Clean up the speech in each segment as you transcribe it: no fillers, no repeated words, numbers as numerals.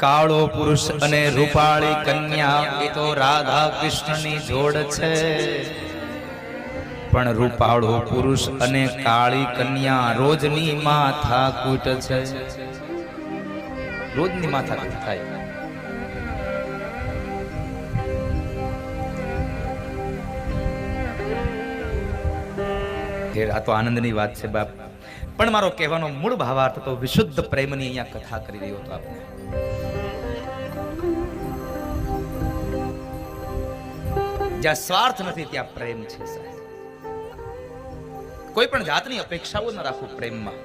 કાળો પુરુષ અને રૂપાળી કન્યા એ તો રાધા કૃષ્ણની જોડ છે, પણ રૂપાળો પુરુષ અને કાળી કન્યા રોજની માથાકૂટ છે, રોજની માથાકૂટ થાય. આ તો આનંદની વાત છે બાપ, પણ મારો કહેવાનો મૂળ ભાવાર્થ તો વિશુદ્ધ પ્રેમની અહીંયા કથા કરી રહ્યો હતો આપણે. જ્યાં સ્વાર્થ નથી ત્યાં પ્રેમ છે સાહેબ. કોઈ પણ જાતની અપેક્ષાઓ ન રાખો પ્રેમમાં,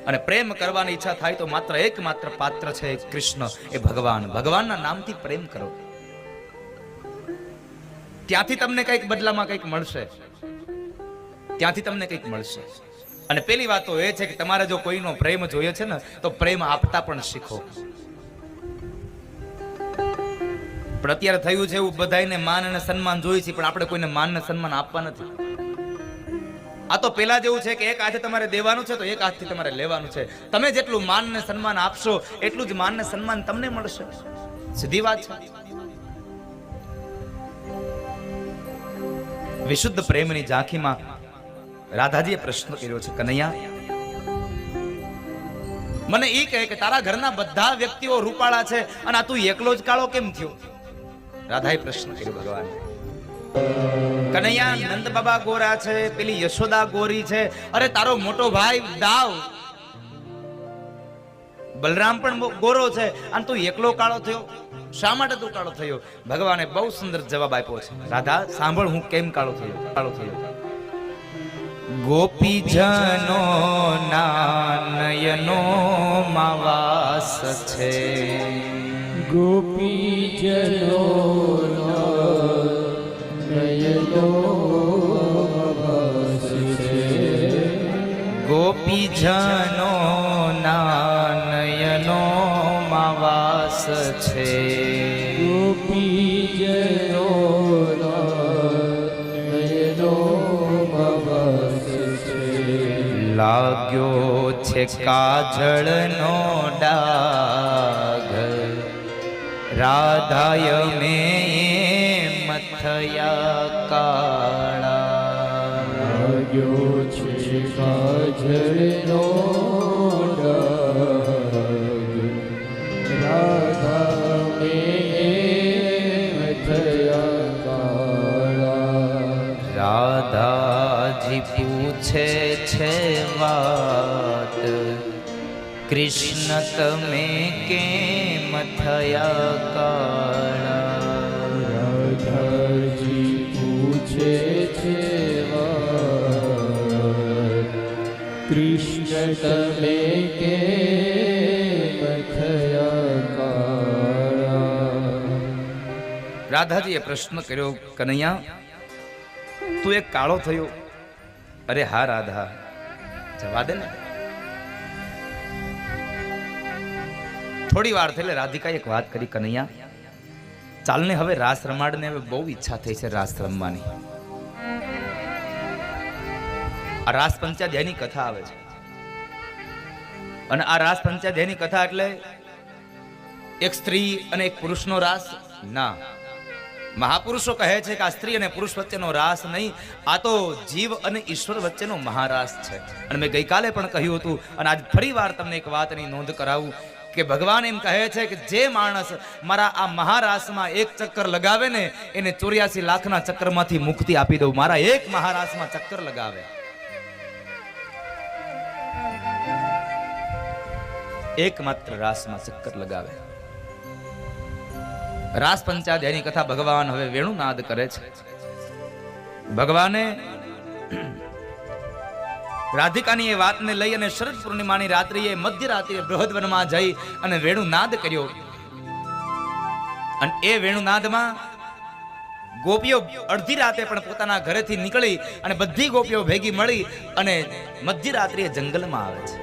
અને પ્રેમ કરવાની ઈચ્છા થાય તો માત્ર એકમાત્ર પાત્ર છે કૃષ્ણ, એ ભગવાન. ભગવાનના નામથી પ્રેમ કરો, ત્યાંથી તમને કંઈક બદલામાં કંઈક મળશે, ત્યાંથી તમને કંઈક મળશે. અને પેલી વાત તો એ છે કે તમારે જો કોઈનો પ્રેમ જોઈએ છે ને તો પ્રેમ આપતા પણ શીખો. પણ અત્યારે થયું છે એવું, બધાને માન અને સન્માન જોઈએ છે, પણ આપણે કોઈને માન અને સન્માન આપવા નથી. આ તો પેલા જેવું છે કે એક હાથે તમારે દેવાનું છે તો એક હાથથી તમારે લેવાનું છે. તમે જેટલું માન અને સન્માન આપશો એટલું જ માન અને સન્માન તમને મળશે. સીધી વાત છે. વિશુદ્ધ પ્રેમની ઝાંખીમાં રાધાજીએ પ્રશ્ન કર્યો છે, કનૈયા મને એ કહે કે તારા ઘરના બધા વ્યક્તિઓ રૂપાળા છે અને આ તું એકલો જ કાળો કેમ થયો? રાધાએ પ્રશ્ન કર્યો ભગવાન. કનૈયા નંદ બાબા ગોરા છે, પેલી યશોદા ગોરી છે, અરે તારો મોટો ભાઈ દાવ બલરામ પણ ગોરો છે અને તું એકલો કાળો થયો, શા માટે તું કાળો થયો? ભગવાને બહુ સુંદર જવાબ આપ્યો છે. રાધા સાંભળ, હું કેમ કાળો થયો. ગોપીજનો ના નયનો માં વાસ છે, ગોપીજનો નયનો વાસ છે, ગોપીજનો ના નયનો માં વાસ છે, ગોપીજનો નયનો લાગ્યો છે કાજળનો ડાઘ, રાધાય મેં મથયા કાળા. લાગ્યો છે કાજળનો ડાઘ, રાધા મેં મથયા કાળા. રાધાજી પૂછે છે વાત, કૃષ્ણ તમે કેમ થયા કાળા? રાધાજી પૂછે છે વાત, કૃષ્ણ તમે કેમ થયા કાળા? રાધાજીએ પ્રશ્ન કર્યો, કનૈયા તું એક કાળો થયો? અરે હા રાધા, જવા દે ને. થોડી વાર થઈને રાધિકાએ એક વાત કરી, કનૈયા ચાલને હવે રાસ રમાડને, હવે બહુ ઈચ્છા થઈ છે રાસ રમવાની. આ રાસ પંચાધ્યાયની કથા આવે છે, અને આ રાસ પંચાધ્યાયની કથા એટલે એક સ્ત્રી અને એક પુરુષનો રાસ ના. મહાપુરુષો કહે છે કે આ સ્ત્રી અને પુરુષ વચ્ચેનો રાસ નહીં, આ તો જીવ અને ઈશ્વર વચ્ચેનો મહારાસ છે. અને મેં ગઈકાલે પણ કહ્યું હતું, અને આજ ફરી વાર તમને એક વાતની નોંધ કરાવું કે ભગવાન એમ કહે છે કે જે માણસ મારા આ મહારાસમાં એક ચક્કર લગાવે ને એને 84 લાખના ચક્કરમાંથી મુક્તિ આપી દઉં. મારા એક મહારાસમાં ચક્કર લગાવે, એકમાત્ર રાસમાં ચક્કર લગાવે. રાસ પંચાધ્યાયની કથા ભગવાન હવે વેણુનાદ કરે છે. ભગવાને રાધિકાની એ વાતને લઈ અને શરદ પૂર્ણિમાની રાત્રિએ મધ્યરાત્રિએ બૃહદવનમાં જઈ અને વેણુનાદ કર્યો. અને એ વેણુનાદમાં ગોપીઓ અડધી રાતે પણ પોતાના ઘરેથી નીકળી અને બધી ગોપીઓ ભેગી મળી અને મધ્યરાત્રિએ જંગલમાં આવે છે.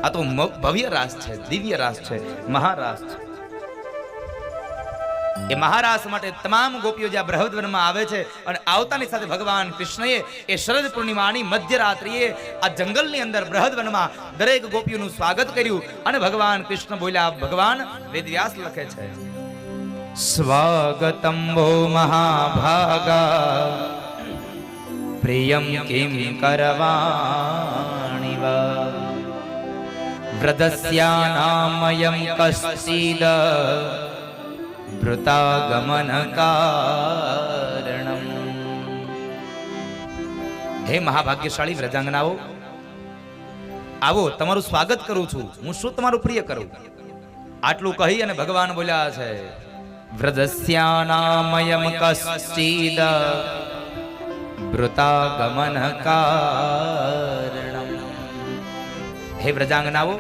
આ તો ભવ્ય રાસ છે, દિવ્ય રાસ છે, મહારાસ છે. એ મહારાસ માટે તમામ ગોપીઓ જ્યાં બૃહદવનમાં આવે છે અને આવતાની સાથે ભગવાન કૃષ્ણએ એ શરદ પૂર્ણિમાની મધ્યરાત્રિએ આ જંગલની અંદર બૃહદવનમાં દરેક ગોપીઓનું સ્વાગત કર્યું અને ભગવાન કૃષ્ણ બોલ્યા. ભગવાન વેદવ્યાસ લખે છે, સ્વાગતમ વો મહાભાગા પ્રિયમ કિમ કરવાણિ વા વ્રતસ્યાનામયં કશ્ચિદ વૃતાગમન કારણમ. હે મહાભાગ્યશાળી વ્રજાંગનાઓ, આવો, તમારું સ્વાગત કરું છું. હું શું તમારું પ્રિય કરું? આટલું કહી અને ભગવાન બોલ્યા છે, વ્રજસ્યાનામયં કશ્ચિદ વૃતાગમન કારણમ. હે વ્રજાંગનાઓ,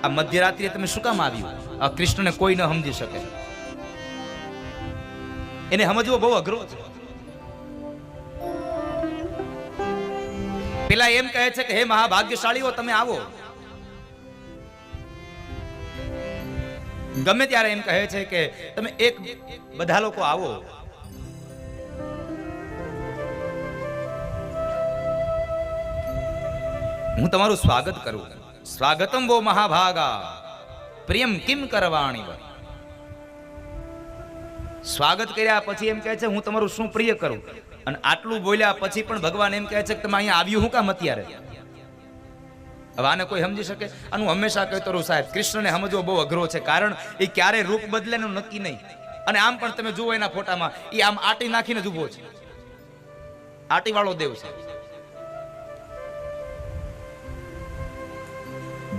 આ મધ્યરાત્રિએ તમે શું કામ આવ્યું? આ કૃષ્ણને કોઈ ન સમજી શકે. એને સમજવો બહુ અઘરો છે. પેલા એમ કહે છે કે હે મહાભાગ્યશાળીઓ, તમે આવો. ગમે ત્યારે એમ કહે છે કે તમે બધા લોકો આવો. હું તમારું સ્વાગત કરું. સ્વાગતમ વો મહાભાગા પ્રિયમ કિમ કરવાણી વા. સ્વાગત કર્યા પછી એમ કહે છે હું તમારું શું પ્રિય કરું? અને આટલું બોલ્યા પછી પણ ભગવાન એમ કહે છે કે તમે અહીંયા આવ્યું હું કામ અત્યારે? હવે આને કોઈ સમજી શકે? આનું હંમેશા કહેતો રહું સાહેબ, કૃષ્ણને સમજવો બહુ અઘરો છે. કારણ એ ક્યારે રૂપ બદલે એનું નક્કી નહીં. અને આમ પણ તમે જુઓ એના ફોટામાં, એ આમ આટી નાખીને જ ઊભો છે. આટી વાળો દેવ છે.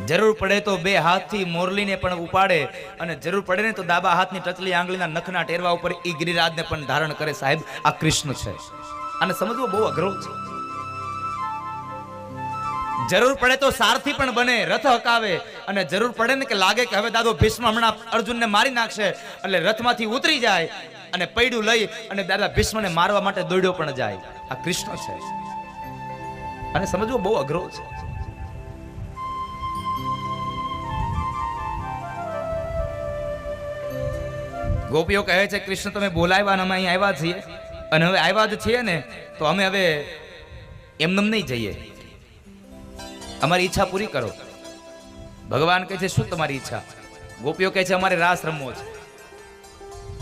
જરૂર પડે તો બે હાથથી મોરલીને પણ ઉપાડે અને જરૂર પડે ને તો ડાબા હાથની ટચલી આંગળીના નખના ટેરવા ઉપર ઈ ગિરિરાજને પણ ધારણ કરે. સાહેબ, આ કૃષ્ણ છે. આને સમજવો બહુ અઘરો છે. જરૂર પડે તો સારથી પણ બને, રથ હકાવે, અને જરૂર પડે ને કે લાગે કે હવે દાદો ભીષ્મ હમણાં અર્જુનને મારી નાખશે એટલે રથમાંથી ઉતરી જાય અને પૈડું લઈ અને દાદા ભીષ્મને મારવા માટે દોડ્યો પણ જાય. આ કૃષ્ણ છે. આને સમજવો બહુ અઘરો છે. ગોપીઓ કહે છે કૃષ્ણ તમે બોલાવ્યા અને અમે અહીં આવ્યા છીએ, અને હવે આવ્યા જ છીએ ને તો અમે હવે એમને નહીં જઈએ, અમારી ઈચ્છા પૂરી કરો. ભગવાન કહે છે શું તમારી ઈચ્છા? ગોપીઓ કહે છે અમારે રાસ રમવો છે.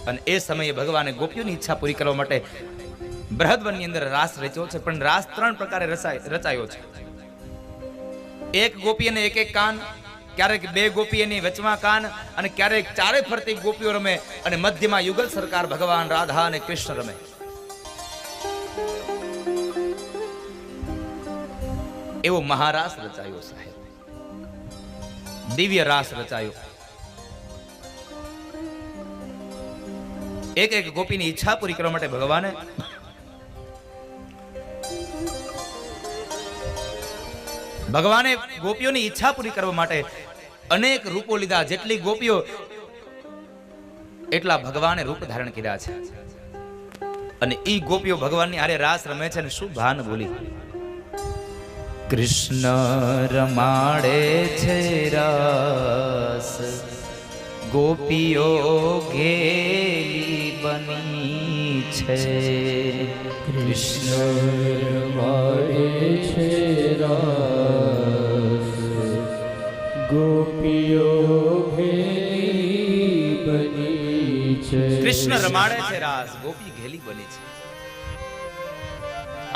અને એ સમયે ભગવાને ગોપીઓની ઈચ્છા પૂરી કરવા માટે બૃહદવનની અંદર રાસ રચ્યો છે. પણ રાસ 3 પ્રકારે રચાયો છે. એક ગોપી અને એક કાન, ક્યારેક 2 ગોપી એની વચમાં કાન, અને ક્યારેક 4 ફરતી ગોપીઓ રમે અને મધ્યમાં યુગલ સરકાર ભગવાન રાધા અને કૃષ્ણ રમે. એવો મહારાસ રચાયો સાહેબ, દિવ્ય રાસ રચાયો. એક ગોપીની ઈચ્છા પૂરી કરવા માટે ભગવાને ગોપીઓની ઈચ્છા પૂરી કરવા માટે અનેક રૂપો લીધા. જેટલી ગોપીઓ એટલા ભગવાને રૂપ ધારણ કર્યા છે. અને ઈ ગોપીઓ ભગવાનની હારે રાસ રમે છે. અને શું ભાન બોલી, કૃષ્ણ રમાડે છે રાસ, ગોપીઓ ઘેલી બની છે. કૃષ્ણ રમાડે છે રાસ, ગોપીઓ ઘેલી બની છે. કૃષ્ણ રમાડે છે રાસ, ગોપી ઘેલી બની છે.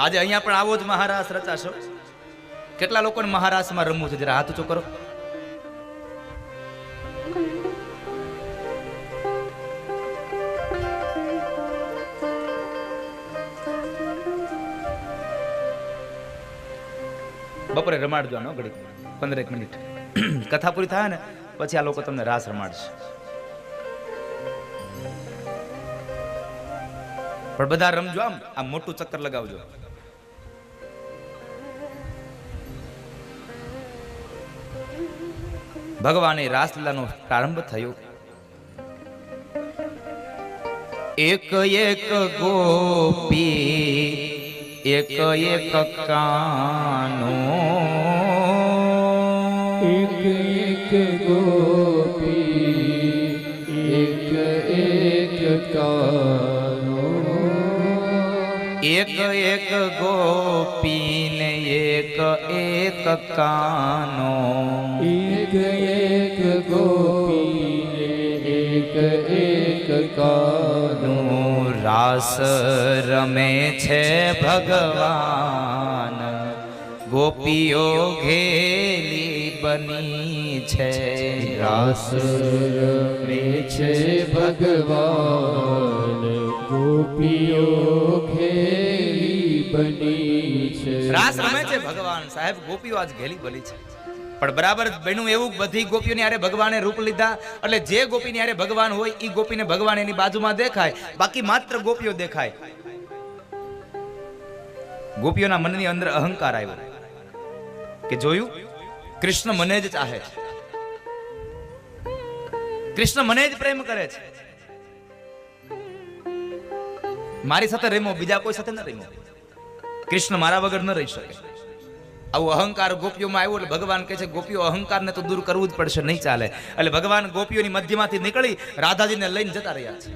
આજે અહીંયા પણ આવો જ મહારાસ રચાશો. કેટલા લોકોને મહારાસમાં રમવું છે? જરા હાથ ઊંચો કરો. બપોરે રમાડજો આનો ઘડીક 15 મિનિટ. કથા પૂરી થાય ને પછી આ લોકો તમને રાસ રમાડશે. પણ બધા રમજો, આમ મોટું ચક્કર લગાવજો. ભગવાને રાસલીલાનો પ્રારંભ થયો. એક એક ગોપી, એક એક કાનો, એક એક ગોપી, એક એક કાનો, એક ગોપીને એક એક કાનો, એક એક ગોપીને એક એક કાનો, રાસ રમે છે ભગવાન, ગોપીઓ ઘેલી બની છે. રાસ રમે છે ભગવાન, ગોપીઓ ઘેલી બની છે. રાસ રમે છે ભગવાન, સાહેબ ગોપીઓ આજ ઘેલી બની છે. પણ બરાબર બન્યું એવું, બધી ગોપીઓની હારે ભગવાને રૂપ લીધા, એટલે જે ગોપીની હારે ભગવાન હોય એ ગોપીને ભગવાન એની બાજુમાં દેખાય, બાકી માત્ર ગોપીઓ દેખાય. ગોપીઓના મનની અંદર અહંકાર આવ્યો કે જોયું કૃષ્ણ મને જ ચાહે છે, કૃષ્ણ મને જ પ્રેમ કરે છે, મારી સાથે રેમો, બીજા કોઈ સાથે ન રેમો, કૃષ્ણ મારા વગર ન રહી શકે. આવું અહંકાર ગોપીઓમાં આવ્યો એટલે ભગવાન કહે છે ગોપીઓ અહંકારને તો દૂર કરવું જ પડશે, નહીં ચાલે. એટલે ભગવાન ગોપીઓની મધ્યમાંથી નીકળી રાધાજીને લઈને જતા રહ્યા છે.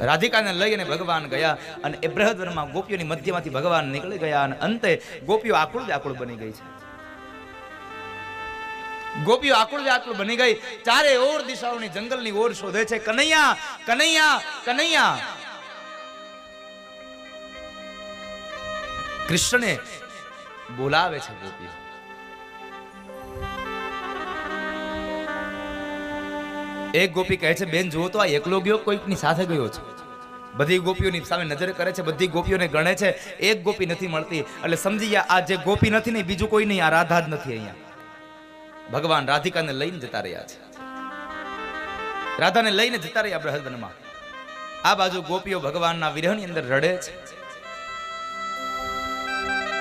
રાધિકાને લઈને ભગવાન ગયા અને એ બૃહદવનમાં ગોપીઓની મધ્યમાંથી ભગવાન નીકળી ગયા અને અંતે ગોપીઓ આકુળ વ્યાકુળ બની ગઈ છે. ગોપીઓ આકુળ વ્યાકુળ બની ગઈ, ચારે ઓર દિશાઓની જંગલની ઓર શોધે છે કનૈયા કનૈયા કનૈયા. કૃષ્ણને બોલાવે છે ગોપીઓ. એક ગોપી કહે છે બેન જુઓ તો આ એકલો ગયો કોઈકની સાથે ગયો છે. બધી ગોપીઓની સામે નજર કરે છે, બધી ગોપીઓને ગણે છે, એક ગોપી નથી મળતી. એટલે સમજી ગયા આ જે ગોપી નથી ને બીજું કોઈ નહીં, આ રાધા જ નથી. અહીંયા ભગવાન રાધિકાને લઈને જતા રહ્યા છે, રાધાને લઈને જતા રહ્યા બૃહદવનમાં. આ બાજુ ગોપીઓ ભગવાનના વિરહની અંદર રડે છે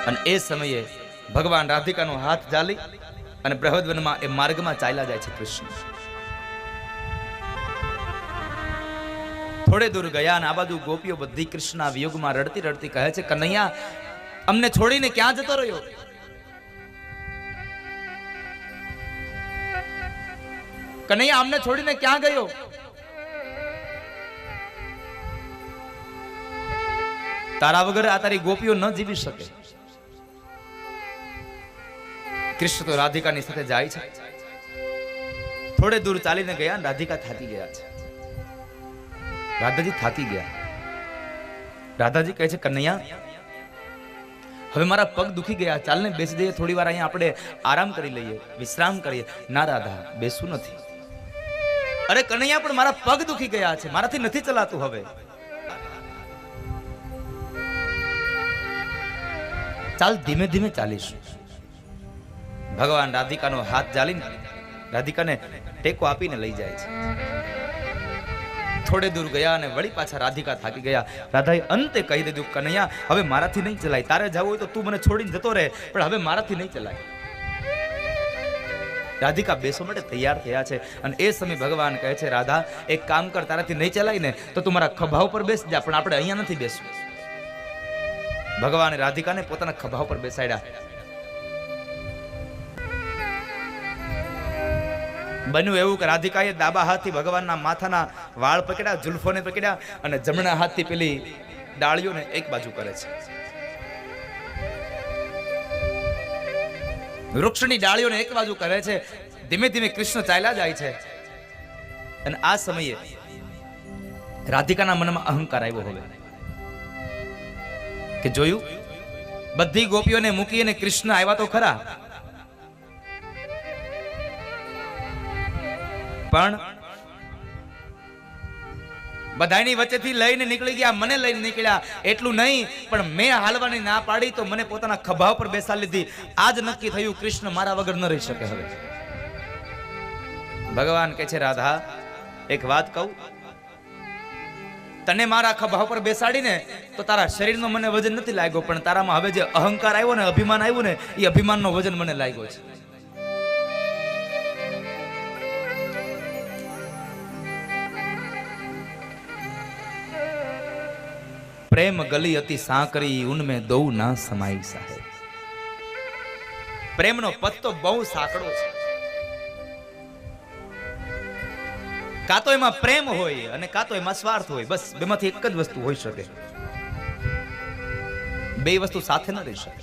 અને એ સમયે ભગવાન રાધિકાનો હાથ ઝાલી અને બૃહદવનમાં એ માર્ગમાં ચાલ્યા જાય છે કૃષ્ણ. થોડે દૂર ગયા અને આ બાજુ ગોપીઓ બધી કૃષ્ણના વિયોગમાં રડતી રડતી કહે છે કનૈયા અમને છોડીને ક્યાં જતો રહ્યો? કનૈયા અમને છોડીને ક્યાં ગયો? તારા વગર આ તારી ગોપીઓ ન જીવી શકે. કૃષ્ણ તો રાધિકાની સાથે જાય છે. થોડે દૂર ચાલીને ગયા, રાધિકા થાકી ગયા છે. રાધાજી થાકી ગયા. રાધાજી કહે છે કનૈયા હવે મારા પગ દુખી ગયા, ચાલને બેસી જઈએ, થોડી વાર અહીંયા આપણે આરામ કરી લઈએ, વિશ્રામ કરીએ. ના રાધા, બેસવું નથી. અરે કનૈયા પણ મારા પગ દુખી ગયા છે, મારાથી નથી ચલાતું હવે. ચાલ ધીમે ધીમે ચાલીશું. ભગવાન રાધિકાનો હાથ ઝાલીને રાધિકાને ટેકો આપીને લઈ જાય છે. થોડે દૂર ગયા અને વળી પાછા રાધિકા થાકી ગયા. રાધાએ અંતે કહી દીધું કનૈયા હવે મારાથી નહીં ચલાય, તારે જવું હોય તો તું મને છોડીને જતો રહે, પણ હવે મારાથી નહીં ચલાય. રાધિકા બેસવા માટે તૈયાર થયા છે અને એ સમય ભગવાન કહે છે રાધા એક કામ કર, તારાથી નહીં ચલાય ને તો તું મારા ખભા ઉપર બેસ જા, પણ આપણે અહીંયા નથી બેસવું. ભગવાને રાધિકાને પોતાના ખભા ઉપર બેસાડ્યા. બન્યું એવું કે રાધિકાએ ડાબા હાથથી ભગવાનના માથાના વાળ પકડ્યા, જુલ્ફોને પકડ્યા અને જમણા હાથથી પેલી ડાળીઓને એક બાજુ કરે છે. વૃક્ષની ડાળીઓને એક બાજુ કરે છે. ધીમે ધીમે કૃષ્ણ ચાલ્યા જાય છે અને આ સમયે રાધિકાના મનમાં અહંકાર આવ્યો હવે કે જોયું બધી ગોપીઓને મૂકી અને કૃષ્ણ આવ્યા તો ખરા, પણ બધાની વચ્ચેથી લઈને નીકળી ગયા, મને લઈને નીકળ્યા. એટલું નહીં પણ મેં હાલવાની ના પાડી તો મને પોતાના ખભા ઉપર બેસાડી લીધી. આજ નક્કી થયું કૃષ્ણ મારા વગર ન રહી શકે. હવે ભગવાન કહે છે રાધા એક વાત કહું, તને મારા ખભા ઉપર બેસાડીને તો તારા શરીરનો મને વજન નથી લાગ્યો, પણ તારામાં હવે જે અહંકાર આવ્યો ને, અભિમાન આવ્યું ને, એ અભિમાનનો વજન મને લાગ્યો છે. પ્રેમ ગલી અતિ સાંકરી ઉનમે દો ના સમાઈ સાહેબ. પ્રેમનો પત્તો બહુ સાંકડો છે. કાં તો એમાં પ્રેમ હોય અને કાં તો એમાં સ્વાર્થ હોય. બસ બેમાંથી એક જ વસ્તુ હોઈ શકે. બે વસ્તુ સાથે ન રહી શકે.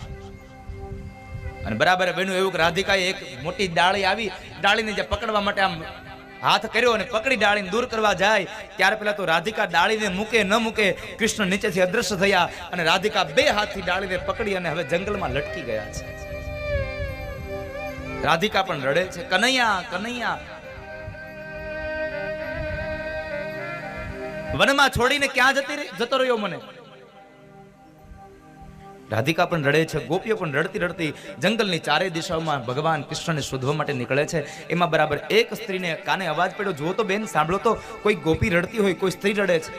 અને બરાબર બન્યું એવું કે રાધિકાએ એક મોટી ડાળી આવી, ડાળીને જે પકડવા માટે આમ હાથ કર્યો અને પકડી ડાળીને દૂર કરવા જાય ત્યારે પેલા તો રાધિકા ડાળીને મૂકે ન મૂકે, કૃષ્ણ નીચેથી અદ્રશ્ય થયા અને રાધિકા બે હાથથી ડાળીને પકડી અને હવે જંગલમાં લટકી ગયા છે. રાધિકા પણ રડે છે, કનૈયા કનૈયા. વનમાં છોડીને ક્યાં જતો રહ્યો મને? રાધિકા પણ રડે છે, ગોપીઓ પણ રડતી રડતી જંગલની ચારેય દિશાઓમાં ભગવાન કૃષ્ણને શોધવા માટે નીકળે છે. એમાં બરાબર એક સ્ત્રીને કાને અવાજ પડ્યો, જુઓ તો બેન, સાંભળો તો, કોઈ ગોપી રડતી હોય, કોઈ સ્ત્રી રડે છે.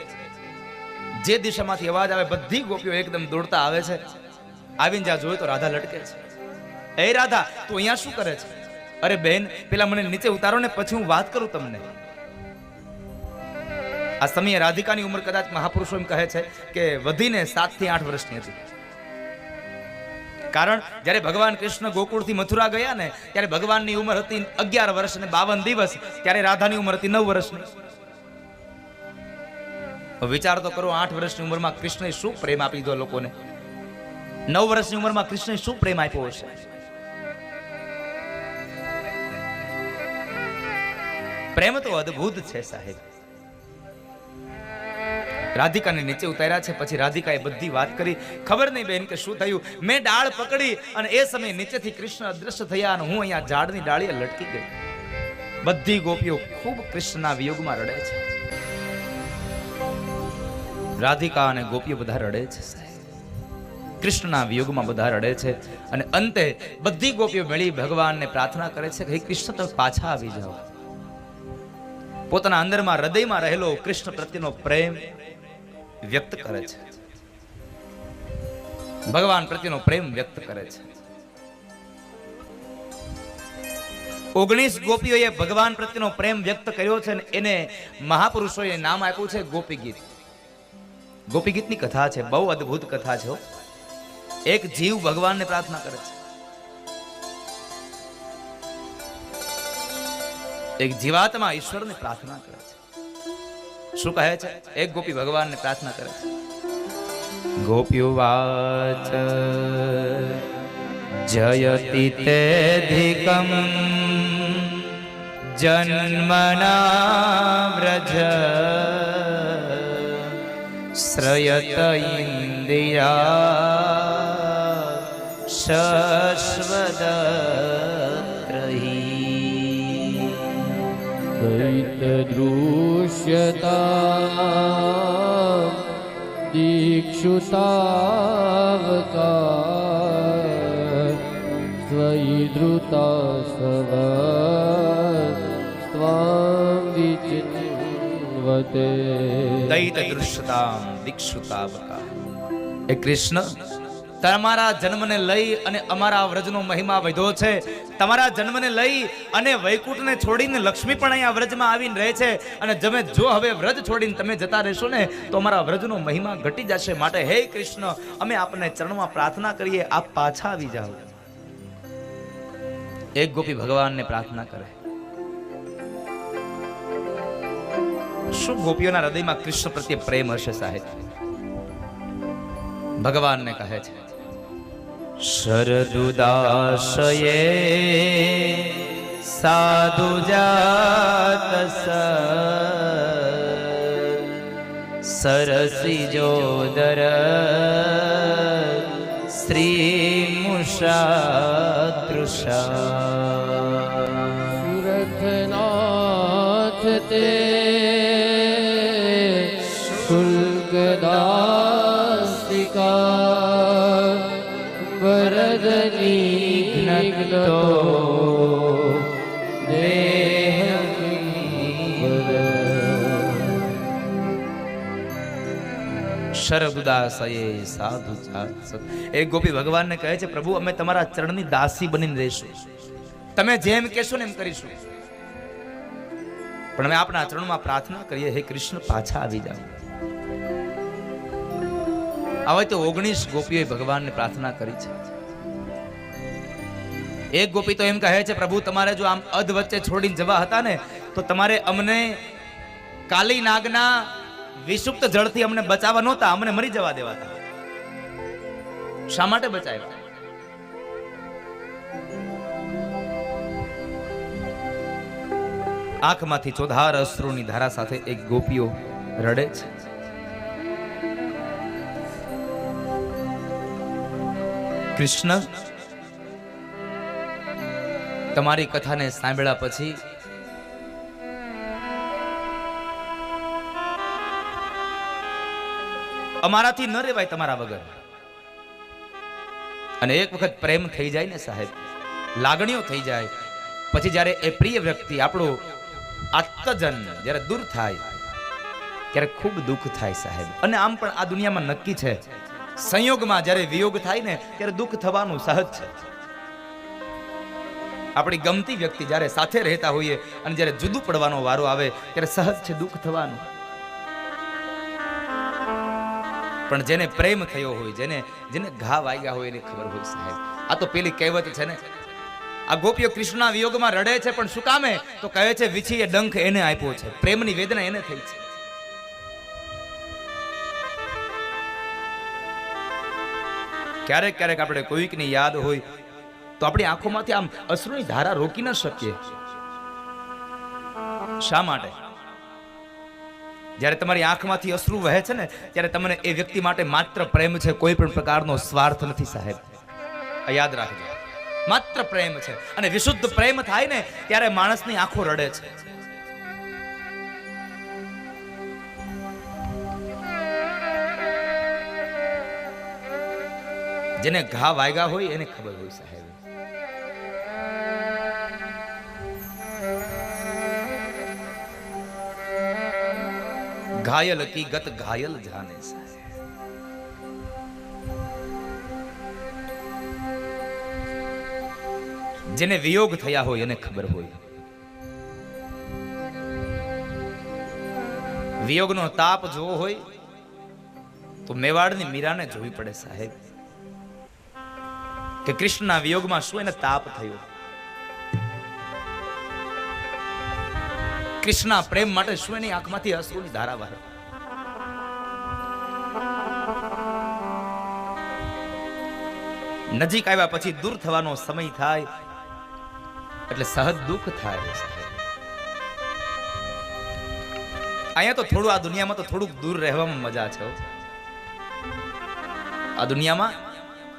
જે દિશામાંથી અવાજ આવે બધી ગોપીઓ એકદમ દોડતા આવે છે. આવીને જ્યાં જોયું તો રાધા લટકે છે. એ રાધા, તું અહીંયા શું કરે છે? અરે બેન, પેલા મને નીચે ઉતારો ને પછી હું વાત કરું તમને. આ સમયે રાધિકાની ઉંમર કદાચ મહાપુરુષો એમ કહે છે કે વધીને 7 થી 8 વર્ષની હતી. કારણ જ્યારે ભગવાન કૃષ્ણ ગોકુળથી મથુરા ગયા ને ત્યારે ભગવાનની ઉંમર હતી 11 વર્ષ અને 52 દિવસ, ત્યારે રાધાની ઉંમર હતી 9 વર્ષની. વિચાર તો કરો, 8 વર્ષની ઉંમરમાં કૃષ્ણએ શું પ્રેમ આપી દીધો લોકોને? 9 વર્ષની ઉંમરમાં કૃષ્ણએ શું પ્રેમ આપ્યો હશે? પ્રેમ તો અદ્ભુત છે સાહેબ. રાધિકાને નીચે ઉતાર્યા છે. પછી રાધિકાએ બધી વાત કરી. ખબર નહીં બેન કે શું થયું. મેં ડાળ પકડી અને એ સમયે નીચેથી કૃષ્ણ અદ્રશ્ય થયા અને હું અહીંયા ઝાડની ડાળીએ લટકી ગઈ. બધી ગોપીઓ ખૂબ કૃષ્ણના વિયોગમાં રડે છે. રાધિકા અને ગોપીઓ બધા રડે છે સાહેબ. કૃષ્ણના વિયોગમાં બધા રડે છે. અને અંતે બધી ગોપીઓ મળી ભગવાનને પ્રાર્થના કરે છે કે હે કૃષ્ણ, તમે પાછા આવી જાઓ. પોતાના અંદરમાં હૃદયમાં રહેલો કૃષ્ણ પ્રત્યેનો પ્રેમ વ્યક્ત કરે છે. ભગવાન પ્રત્યેનો પ્રેમ વ્યક્ત કરે છે. 19 ગોપીઓએ ભગવાન પ્રત્યેનો પ્રેમ વ્યક્ત કર્યો છે અને એને મહાપુરુષોએ નામ આપ્યું છે ગોપી ગીત. ગોપી ગીતની કથા છે, બહુ અદ્ભુત કથા છે. એક જીવ ભગવાનને પ્રાર્થના કરે છે. એક જીવાત્મા ઈશ્વરને પ્રાર્થના કરે છે. શું કહે છે? એક ગોપી ભગવાનને પ્રાર્થના કરે છે. ગોપ્યો વાચ જયતિ તેધિકમ જન્મના વ્રજ શ્રયત ઇન્દ્રિયા શશ્વદત્રહી દૈતદૃશ્યતા દીક્ષુતાવકાર સ્વૈધૃતા સવ સ્વામ વિચિન્વતે. દૈતદૃશ્યતામ દીક્ષુતાવકાર. એ કૃષ્ણ, તમારા જન્મને લઈ અને અમારા વ્રજનો મહિમા વધ્યો છે. તમારા જન્મને લઈ અને વૈકુંઠને છોડીને લક્ષ્મી પણ અહીંયા વ્રજમાં આવીને રહે છે. અને જો હવે વ્રજ છોડીને તમે જતા રહેશો ને તો અમારા વ્રજનો મહિમા ઘટી જશે. માટે હે કૃષ્ણ, અમે આપને ચરણમાં પ્રાર્થના કરીએ, આપ પાછા આવી જાઓ. એક ગોપી ભગવાનને પ્રાર્થના કરે. શું ગોપીઓના હૃદયમાં કૃષ્ણ પ્રત્યે પ્રેમ હશે સાહેબ? ભગવાનને કહે છે, શરદુદાશયે સાધુ જાત સરસી જોદર શ્રી મુષાતૃષા. સુરથનાથ તે શુલ્કદાસ્તિકા વરદની ઘ્નતો શરદુદાસયે સાધુ જાત. એક ગોપી ભગવાનને કહે છે, પ્રભુ અમે તમારા ચરણની દાસી બનીને રહીશું. તમે જેમ કહેશો ને એમ કરીશું. પણ અમે આપણા ચરણમાં પ્રાર્થના કરીએ, હે કૃષ્ણ પાછા આવી જાઓ. હવે તો 19 ગોપીઓએ ભગવાનને પ્રાર્થના કરી છે. એક ગોપી તો એમ કહે છે, પ્રભુ તમારે જો આમ અધ વચ્ચે છોડીને જવા હતા ને તો તમારે અમને કાલી નાગના વિષુપ્ત જળથી અમને બચાવવા નહોતા, અમને મરી જવા દેવાતા. શા માટે બચાવ્યા? આંખમાંથી ચોધાર અશ્રુની ધારા સાથે એક ગોપીઓ રડે છે. કૃષ્ણ, તમારી કથાને સાંભળ્યા પછી અમારાથી ન રહેવાય તમારા વગર. અને એક વખત પ્રેમ થઈ જાય ને સાહેબ, લાગણીઓ થઈ જાય, પછી જ્યારે એ પ્રિય વ્યક્તિ આપણો આત્મજન જ્યારે દૂર થાય ત્યારે ખૂબ દુઃખ થાય સાહેબ. અને આમ પણ આ દુનિયામાં નક્કી છે, સંયોગમાં જ્યારે વિયોગ થાય ને ત્યારે દુઃખ થવાનું સહજ છે. આપણી ગમતી વ્યક્તિ જ્યારે સાથે રહેતા હોઈએ અને જ્યારે જુદું પડવાનો વારો આવે ત્યારે સહજ છે દુઃખ થવાનું. પણ જેને પ્રેમ થયો હોય, જેને ઘા વાગ્યા હોય એને ખબર હોય સાહેબ. આ તો પેલી કહેવત છે ને, આ ગોપીઓ કૃષ્ણના વિયોગમાં રડે છે, પણ શું કામે? તો કહે છે વીછીએ ડંખ એને આપ્યો છે, પ્રેમની વેદના એને થઈ છે. ક્યારેક ક્યારેક આપણે કોઈકની યાદ હોય તો આપણી આંખોમાંથી આમ અશ્રુની ધારા રોકી ન શકીએ. શા માટે? જ્યારે તમારી આંખમાંથી અશ્રુ વહે છે ને ત્યારે તમને એ વ્યક્તિ માટે માત્ર પ્રેમ છે, કોઈ પણ પ્રકારનો સ્વાર્થ નથી સાહેબ. આ યાદ રાખજો, માત્ર પ્રેમ છે. અને વિશુદ્ધ પ્રેમ થાય ને ત્યારે માણસની આંખો રડે છે. જેને ઘા વાગ્યા હોય એને ખબર હોય સાહેબ. घायल की गत घायल जाने साहेब. જેને વિયોગ થયા હોય એને ખબર હોય. વિયોગનો તાપ જોવો હોય તો મેવાડની મીરાને જોવી પડે સાહેબ, કે કૃષ્ણના વિયોગમાં શું એને તાપ થયો. કૃષ્ણના પ્રેમ માટે શું એની આંખમાંથી અશ્રુની ધારા વહે. નજીક આવ્યા પછી દૂર થવાનો સમય થાય એટલે સહજ દુઃખ થાય. અહીંયા તો થોડું, આ દુનિયામાં તો થોડુંક દૂર રહેવામાં મજા છે. આ દુનિયામાં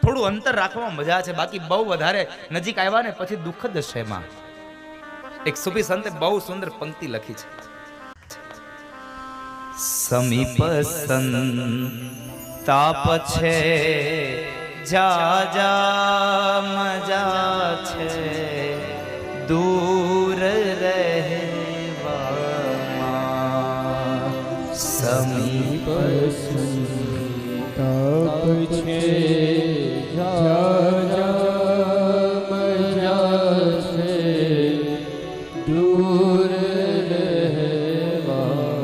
થોડું અંતર રાખવામાં મજા છે, બાકી બહુ વધારે નજીક આવ્યા ને પછી દુઃખ જ છે એમાં. એક સુફી સંતે બહુ સુંદર પંક્તિ લખી છે, સમીપ સંતાપ છે જા જા મજા છે દૂર રહેવામાં. સમીપ સંતાપ છે જા જા મજા છે દૂર રહેવામાં.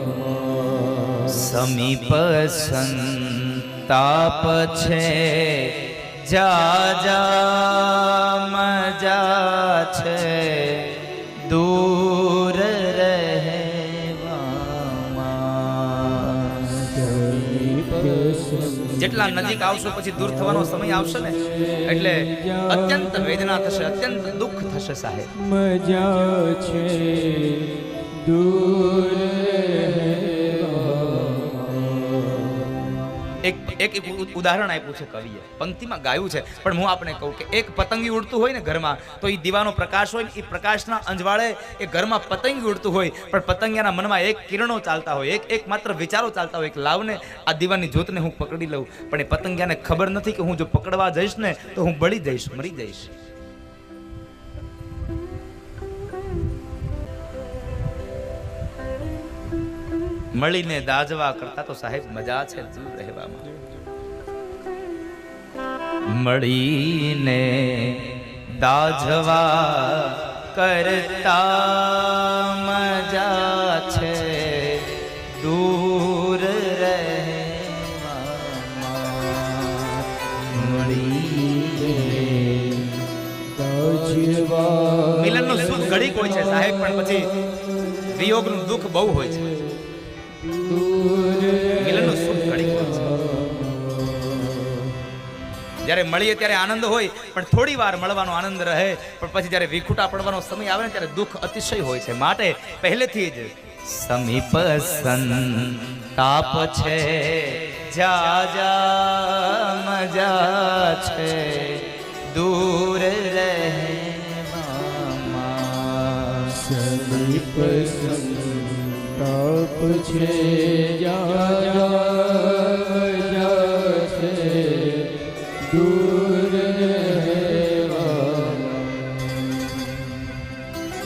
સમીપ સંતાપ છે જા જા મજા છે દૂર રહેવામાં. જેટલા નજીક આવશો પછી દૂર થવાનો સમય આવશે ને એટલે અત્યંત વેદના થશે, અત્યંત દુઃખ થશે સાહેબ. મજા છે દૂર એક ઉદાહરણ આપ્યું છે કવિએ, પંક્તિમાં ગાયું છે, પણ હું આપને કહું કે એક પતંગી ઉડતું હોય ને ઘરમાં, તો એ દીવાનો પ્રકાશ હોય ને એ પ્રકાશના અંજવાળે એ ઘરમાં પતંગી ઉડતું હોય, પણ પતંગિયાના મનમાં એક કિરણો ચાલતા હોય, એક માત્ર વિચારો ચાલતા હોય કે લાવને આ દીવાની જ્યોતને હું પકડી લઉં. પણ એ પતંગિયાને ખબર નથી કે હું જો પકડવા જઈશ ને તો હું બળી જઈશ, મરી જઈશ. મળીને દાજવા કરતા તો સાહેબ મજા છે દૂર રહેવામાં. મળીને દાજવા કરતા મજા છે દૂર રહેવામાં. મળીને દાજવા. મિલનનું સુખ ઘડીક હોય છે સાહેબ, પણ પછી વિયોગનું દુઃખ બહુ હોય છે. મિલનનું સુખ ઘડીક વાર છે. જ્યારે મળીએ ત્યારે આનંદ હોય, પણ થોડી વાર મળવાનો આનંદ રહે, પણ પછી જ્યારે વિખૂટા પડવાનો સમય આવે ને ત્યારે દુઃખ અતિશય હોય છે. માટે પહેલેથી જ સમીપ સંતાપ છે, જા જા મજા છે, દૂર રહેવામાં. સમીપ સંતાપ છે, જા જા છે, દૂર રહેવામાં.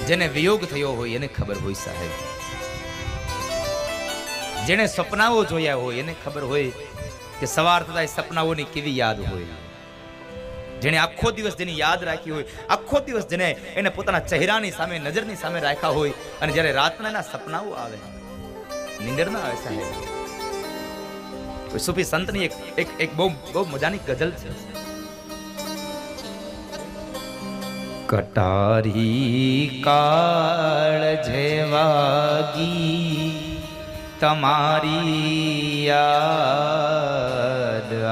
જેને વિયોગ થયો હોય એને ખબર હોય સાહેબ. જેને સપનાઓ જોયા હોય એને ખબર હોય કે સવાર થતા સપનાઓની કેવી યાદ હોય. જેને આખો દિવસ જેની યાદ રાખી હોય, આખો દિવસ જેને એને પોતાના ચહેરાની સામે, નજરની સામે રાખ્યા હોય, અને જ્યારે રાતના એના સપનાઓ આવે, નીંદર ના આવે સાહેબ. સૂફી સંતની એક બહુ મજાની ગઝલ છે. કટારી કાળ જેવાગી તમારી યાદ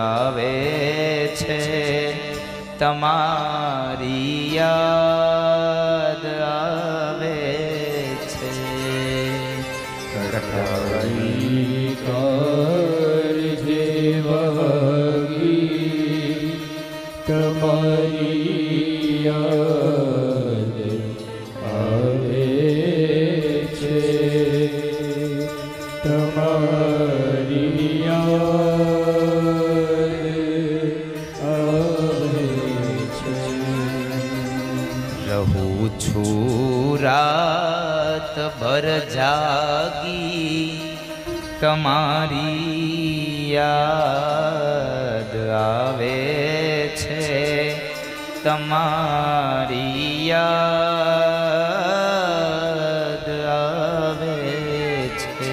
આવે છે, તમારી યાદ આવે છે. કટારી કાળ જેવાગી તમારી યાદ આવે છે, તમારી યાદ આવે છે. રહું છું રાત ભર જાગી તમારી યાદ આવે છે, તમારી યાદ આવે છે.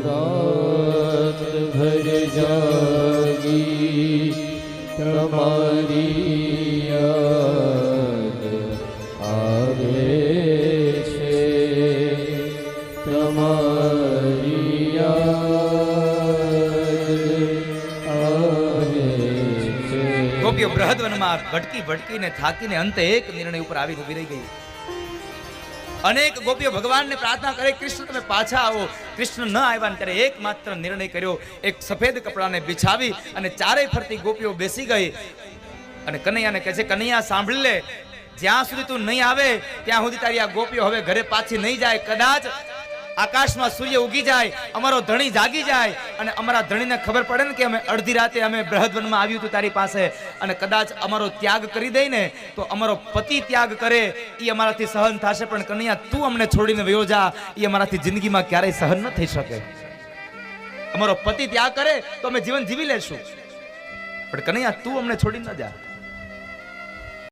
રાત ભર જાગી તમારી યાદ આવે છે, તમારી યાદ આવે છે. ગોપીઓ બૃહદવનમાં ભટકી ભટકીને થાકીને અંતે એક નિર્ણય ઉપર આવીને ઊભી રહી ગઈ. અનેક ગોપીઓ ભગવાનને પ્રાર્થના કરે, કૃષ્ણ તમે પાછા આવો. કૃષ્ણ ન આવ્યા ને ત્યારે એકમાત્ર નિર્ણય કર્યો, એક સફેદ કપડાને બિછાવી અને ચારેય ફરતી ગોપીઓ બેસી ગઈ અને કનૈયાને કહે છે, કનૈયા સાંભળી લે, જ્યાં સુધી તું નહીં આવે ત્યાં સુધી તારી આ ગોપીઓ હવે ઘરે પાછી નહીં જાય. કદાચ આકાશમાં સૂર્ય ઉગી જાય, અમારો ધણી જાગી જાય અને અમારા ધણીને ખબર પડે ને કે અમે અડધી રાતે અમે બૃહદવનમાં આવ્યું હતું તારી પાસે, અને કદાચ અમારો ત્યાગ કરી દઈ ને તો અમારો પતિ ત્યાગ કરે એ અમારાથી સહન થશે, પણ કનૈયા તું અમને છોડીને વયો જા, એ અમારાથી જિંદગીમાં ક્યારેય સહન ન થઈ શકે. અમારો પતિ ત્યાગ કરે તો અમે જીવન જીવી લેશું, પણ કનૈયા તું અમને છોડી ન જા.